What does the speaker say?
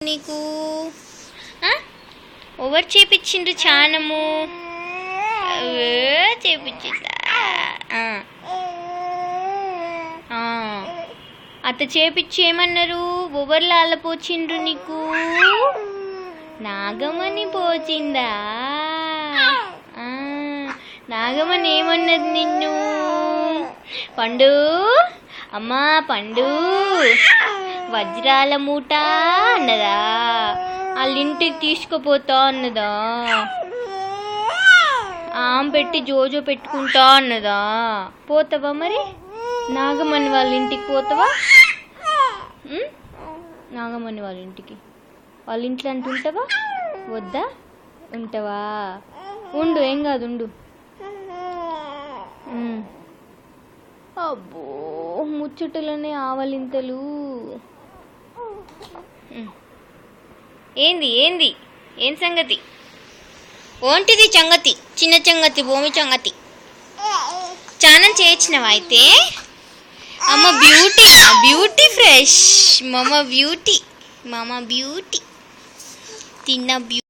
నీకు ఓవర్ చేపించిండ్రు చానము చేపించిందా అత్త చేపించి ఏమన్నారు ఓవర్లో అల్లపోచిండ్రు నీకు నాగమని పోచిందా నాగమని ఏమన్నది నిన్ను పండు అమ్మా పండు వజ్రాల మూట అన్నదా వాళ్ళింటికి తీసుకుపోతా అన్నదా ఆమె పెట్టి జోజో పెట్టుకుంటా అన్నదా పోతావా మరి నాగమణి వాళ్ళ ఇంటికి పోతావా నాగమణి వాళ్ళ ఇంటికి వాళ్ళ ఇంట్లో అంటుంటావా వద్దా ఉంటావా ఉండు ఏం కాదు ఉండు అబ్బో ముచ్చటలోనే ఆవలింతలు ఏంది ఏంది ఏం సంగతి ఓంటిది చంగతి చిన్న చంగతి భూమి చంగతి చానం చేయించినవా అయితే అమ్మ బ్యూటీ బ్యూటీ ఫ్రెష్ మమ్మ బ్యూటీ తిన్న బ్యూటీ